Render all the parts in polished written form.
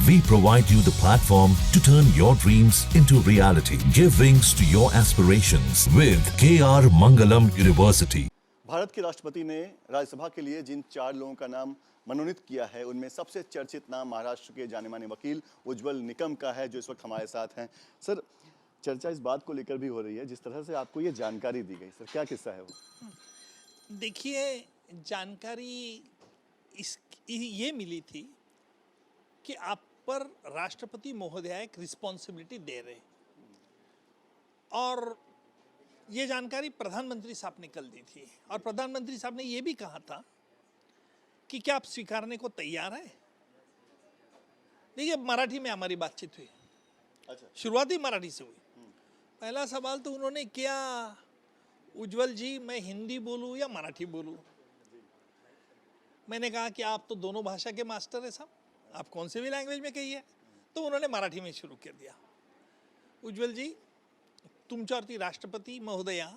We provide you the platform to turn your dreams into reality. Give wings to your aspirations with KR Mangalam University. Bharat के राष्ट्रपति ने राज्यसभा के लिए जिन 4 लोगों का नाम मनोनीत किया है उनमें सबसे चर्चित नाम महाराष्ट्र के जाने माने वकील उज्ज्वल निकम का है, जो इस वक्त हमारे साथ हैं। सर, चर्चा इस बात को लेकर भी हो रही है, जिस तरह से आपको ये जानकारी दी गई, सर क्या किस्सा है वो? देखिए, जानकारी ये मिली थी कि आप पर राष्ट्रपति महोदय एक रिस्पॉन्सिबिलिटी दे रहे, और ये जानकारी प्रधानमंत्री साहब ने कल दी थी। और प्रधानमंत्री साहब ने ये भी कहा था कि क्या आप स्वीकारने को तैयार हैं। देखिए, मराठी में हमारी बातचीत हुई। अच्छा, शुरुआती मराठी से हुई। पहला सवाल तो उन्होंने किया, उज्ज्वल जी मैं हिंदी बोलूं या मराठी बोलूं। मैंने कहा कि आप तो दोनों भाषा के मास्टर हैं साहब, आप कौन से भी लैंग्वेज में कहिए। तो उन्होंने मराठी में शुरू कर दिया। उज्ज्वल जी, तुमच्यावरती राष्ट्रपती महोदया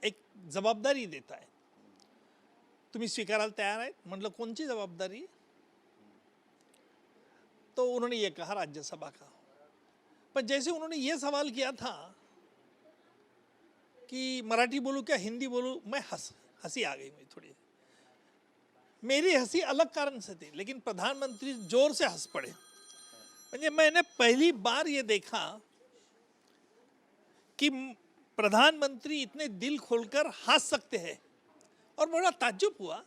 एक जबाबदारी देत आहे, तुम्ही स्वीकारायला तयार आहेत। म्हटलं कोणची जबाबदारी? तो उन्होंने ये कहा राज्यसभा का। पर जैसे उन्होंने ये सवाल किया था कि मराठी बोलूं क्या हिंदी बोलूं, मैं हंसी आ गई मुझे थोड़ी। मेरी हंसी अलग कारण से थी, लेकिन प्रधानमंत्री जोर से हंस पड़े। म्हणजे मैंने पहली बार ये देखा कि प्रधानमंत्री इतने दिल खोलकर हंस सकते हैं, और बड़ा ताज्जुब हुआ।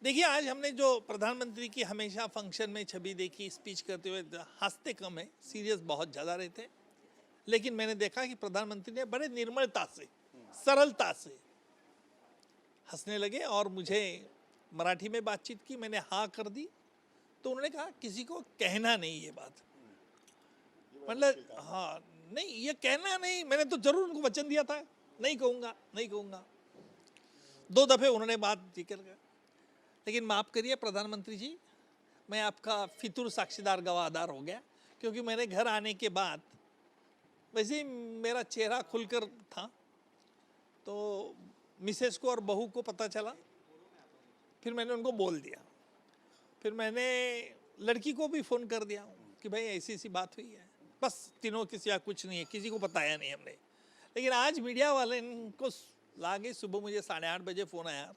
देखिए, आज हमने जो प्रधानमंत्री की हमेशा फंक्शन में छवि देखी, स्पीच करते हुए हंसते कम है, सीरियस बहुत ज़्यादा रहते। लेकिन मैंने देखा कि प्रधानमंत्री ने बड़े निर्मलता से, सरलता से हंसने लगे। और मुझे मराठी में बातचीत की, मैंने हाँ कर दी। तो उन्होंने कहा किसी को कहना नहीं ये बात। मतलब हाँ, नहीं ये कहना नहीं, मैंने तो जरूर उनको वचन दिया था, नहीं कहूँगा नहीं कहूँगा। 2 दफ़े उन्होंने बात जिक्र कर। लेकिन माफ़ करिए प्रधानमंत्री जी, मैं आपका फितूर साक्षीदार गवाहदार हो गया, क्योंकि मैंने घर आने के बाद वैसे ही मेरा चेहरा खुलकर था। तो मिसेस को और बहू को पता चला, फिर मैंने उनको बोल दिया। फिर मैंने लड़की को भी फ़ोन कर दिया कि भाई ऐसी ऐसी बात हुई है। बस तीनों के सिवा कुछ नहीं है, किसी को बताया नहीं हमने। लेकिन आज मीडिया वाले को लागे, सुबह मुझे 8:30 बजे फ़ोन आया,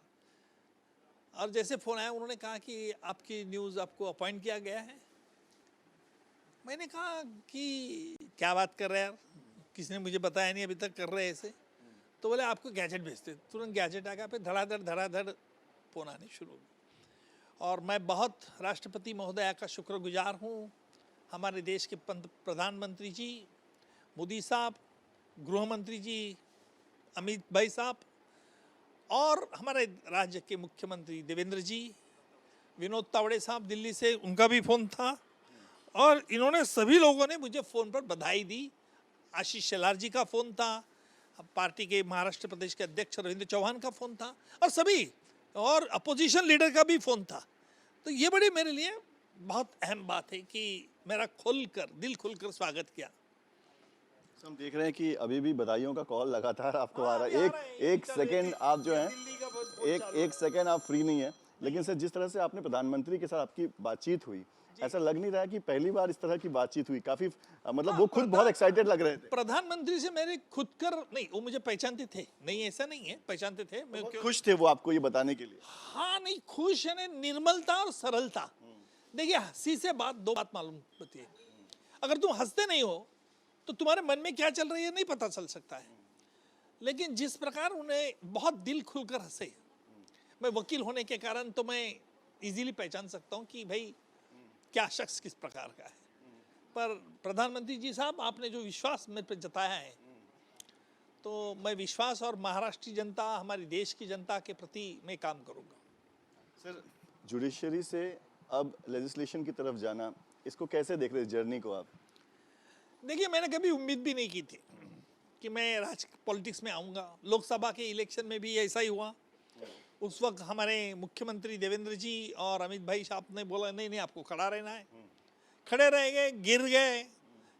और जैसे फ़ोन आया उन्होंने कहा कि आपकी न्यूज़ आपको अपॉइंट किया गया है। मैंने कहा कि क्या बात कर रहे हैं यार, किसने मुझे बताया नहीं अभी तक, कर रहे हैं ऐसे। तो बोले आपको गैजेट भेजते। तुरंत गैजेट आ गया, फिर धड़ाधड़ फ़ोन आने शुरू हो गए। और मैं बहुत राष्ट्रपति महोदया का शुक्रगुजार हूँ। हमारे देश के प्रधानमंत्री जी मोदी साहब, गृह मंत्री जी अमित भाई साहब, और हमारे राज्य के मुख्यमंत्री देवेंद्र जी, विनोद तावड़े साहब दिल्ली से, उनका भी फ़ोन था। और इन्होंने सभी लोगों ने मुझे फ़ोन पर बधाई दी। आशीष शेलार जी का फ़ोन था, पार्टी के महाराष्ट्र प्रदेश के अध्यक्ष रविंद्र चौहान का फ़ोन था, और सभी, और अपोजिशन लीडर का भी फ़ोन था। तो ये बड़ी मेरे लिए बहुत अहम बात है कि मेरा दिल खुलकर स्वागत किया। हम देख रहे हैं कि अभी भी बधाइयों का कॉल लगातार आपको आ रहा है। एक सेकंड आप जो है, एक सेकंड आप फ्री नहीं है। लेकिन सर, जिस तरह से आपने प्रधानमंत्री के साथ आपकी बातचीत हुई, ऐसा लग नहीं रहा है कि पहली बार इस तरह की बातचीत हुई। काफी मतलब वो खुद बहुत एक्साइटेड लग रहे थे। प्रधानमंत्री से मेरे खुद कर नहीं, वो मुझे पहचानते थे, नहीं ऐसा नहीं है, पहचानते थे। मैं खुश थे वो आपको ये बताने के लिए? हाँ, नहीं खुश है, निर्मलता और सरलता। देखिए, हंसी से 2 बात मालूम होती है। अगर तुम हंसते नहीं हो तो तुम्हारे मन में क्या चल रही है नहीं पता चल सकता है। लेकिन जिस प्रकार उन्हें बहुत दिल खुलकर हंसे, मैं वकील होने के कारण तो मैं इजीली पहचान सकता हूँ कि भाई क्या शख्स किस प्रकार का है। पर प्रधानमंत्री जी साहब, आपने जो विश्वास मेरे पे जताया है, तो मैं विश्वास और महाराष्ट्र जनता, हमारी देश की जनता के प्रति मैं काम करूँगा। सर, जुडिशरी से अब लेजिस्लेशन की तरफ जाना, इसको कैसे देख रहे हैं जर्नी को आप? देखिए, मैंने कभी उम्मीद भी नहीं की थी कि मैं पॉलिटिक्स में आऊँगा। लोकसभा के इलेक्शन में भी ऐसा ही हुआ। उस वक्त हमारे मुख्यमंत्री देवेंद्र जी और अमित भाई साहब ने बोला नहीं नहीं आपको खड़ा रहना है। खड़े रह गए, गिर गए।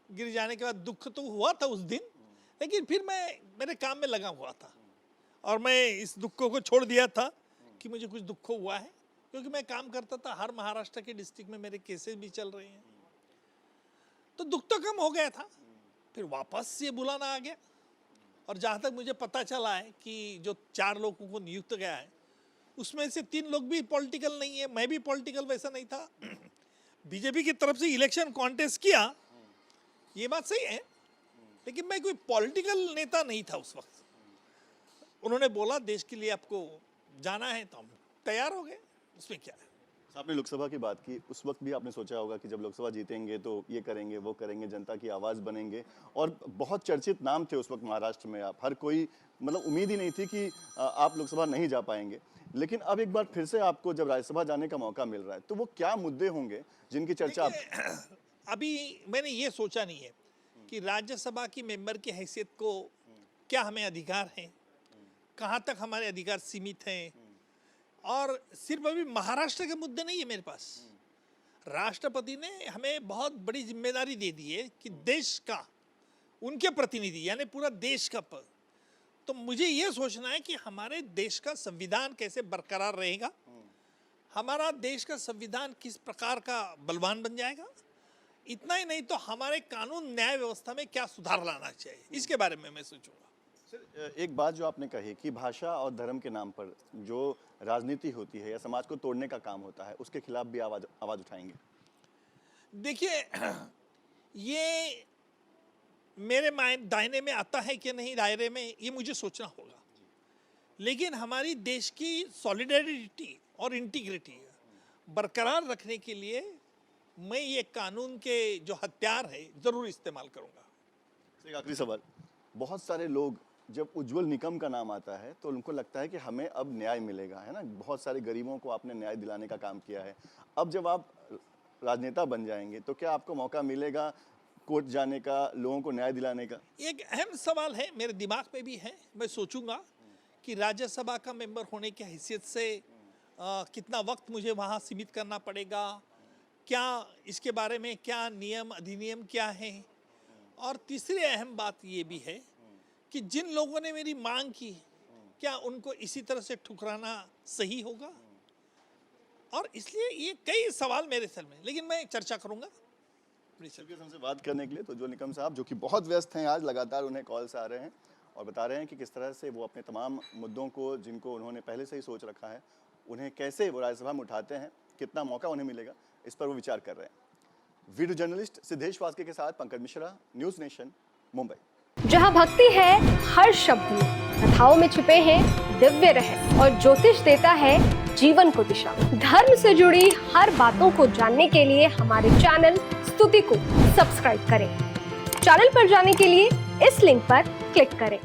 गिर जाने के बाद दुख तो हुआ था उस दिन, लेकिन फिर मैं मेरे काम में लगा हुआ था, और मैं इस दुख को छोड़ दिया था कि मुझे कुछ दुख हुआ है, क्योंकि मैं काम करता था हर महाराष्ट्र के डिस्ट्रिक्ट में, मेरे केसेस भी चल रहे हैं, तो दुख तो कम हो गया था। फिर वापस ये बुलाना आ गया, और जहाँ तक मुझे पता चला है कि जो 4 लोगों को नियुक्त गया है उसमें से 3 लोग भी पॉलिटिकल नहीं है, मैं भी पॉलिटिकल वैसा नहीं था। बीजेपी की तरफ से इलेक्शन कॉन्टेस्ट किया, ये बात सही है, लेकिन मैं कोई पॉलिटिकल नेता नहीं था उस वक्त। उन्होंने बोला देश के लिए आपको जाना है तो हम तैयार हो गए, उसमें क्या है। आपने लोकसभा की बात की, उस वक्त भी आपने सोचा होगा कि जब लोकसभा जीतेंगे तो ये करेंगे वो करेंगे, जनता की आवाज़ बनेंगे, और बहुत चर्चित नाम थे उस वक्त महाराष्ट्र में आप, हर कोई मतलब उम्मीद ही नहीं थी कि आप लोकसभा नहीं जा पाएंगे। लेकिन अब एक बार फिर से आपको जब राज्यसभा जाने का मौका मिल रहा है, तो वो क्या मुद्दे होंगे जिनकी चर्चा अभी मैंने ये सोचा नहीं है कि राज्यसभा की मेंबर की हैसियत को क्या हमें अधिकार है, कहाँ तक हमारे अधिकार सीमित हैं, और सिर्फ अभी महाराष्ट्र के मुद्दे नहीं है मेरे पास। राष्ट्रपति ने हमें बहुत बड़ी जिम्मेदारी दे दी है कि देश का, उनके प्रतिनिधि यानी पूरा देश का पद, तो मुझे ये सोचना है कि हमारे देश का संविधान कैसे बरकरार रहेगा, हमारा देश का संविधान किस प्रकार का बलवान बन जाएगा। इतना ही नहीं तो हमारे कानून न्याय व्यवस्था में क्या सुधार लाना चाहिए, इसके बारे में मैं सोचूंगा। सर, एक बात जो आपने कही कि भाषा और धर्म के नाम पर जो राजनीति होती है या समाज को तोड़ने का काम होता है, उसके खिलाफ भी आवाज उठाएंगे। देखिए, ये मेरे दायरे में आता है कि नहीं दायरे में, ये मुझे सोचना होगा, लेकिन हमारी देश की सॉलिडेरिटी और इंटीग्रिटी बरकरार रखने के लिए मैं ये कानून के जो हथियार है जरूर इस्तेमाल करूंगा। एक आखिरी सवाल, बहुत सारे लोग जब उज्जवल निकम का नाम आता है तो उनको लगता है कि हमें अब न्याय मिलेगा, है ना, बहुत सारे गरीबों को आपने न्याय दिलाने का काम किया है। अब जब आप राजनेता बन जाएंगे तो क्या आपको मौका मिलेगा कोर्ट जाने का, लोगों को न्याय दिलाने का? एक अहम सवाल है, मेरे दिमाग में भी है। मैं सोचूंगा कि राज्यसभा का मेंबर होने की हैसियत से कितना वक्त मुझे वहाँ सीमित करना पड़ेगा, क्या इसके बारे में क्या नियम अधिनियम क्या है, और तीसरी अहम बात ये भी है कि जिन लोगों ने मेरी मांग की क्या उनको इसी तरह से ठुकराना सही होगा। और इसलिए ये कई सवाल मेरे सर में, लेकिन मैं चर्चा करूंगा। हमसे बात करने के लिए तो उज्जवल निकम साहब, जो कि बहुत व्यस्त हैं आज, लगातार उन्हें कॉल्स आ रहे हैं और बता रहे हैं कि किस तरह से वो अपने तमाम मुद्दों को, जिनको उन्होंने पहले से ही सोच रखा है, उन्हें कैसे वो राज्यसभा में उठाते हैं, कितना मौका उन्हें मिलेगा, इस पर वो विचार कर रहे हैं। वीडियो जर्नलिस्ट सिद्धेश वास्के के साथ पंकज मिश्रा, न्यूज़ नेशन, मुंबई। जहाँ भक्ति है हर शब्द में, कथाओं में छुपे हैं दिव्य रहस्य, और ज्योतिष देता है जीवन को दिशा। धर्म से जुड़ी हर बातों को जानने के लिए हमारे चैनल स्तुति को सब्सक्राइब करें। चैनल पर जाने के लिए इस लिंक पर क्लिक करें।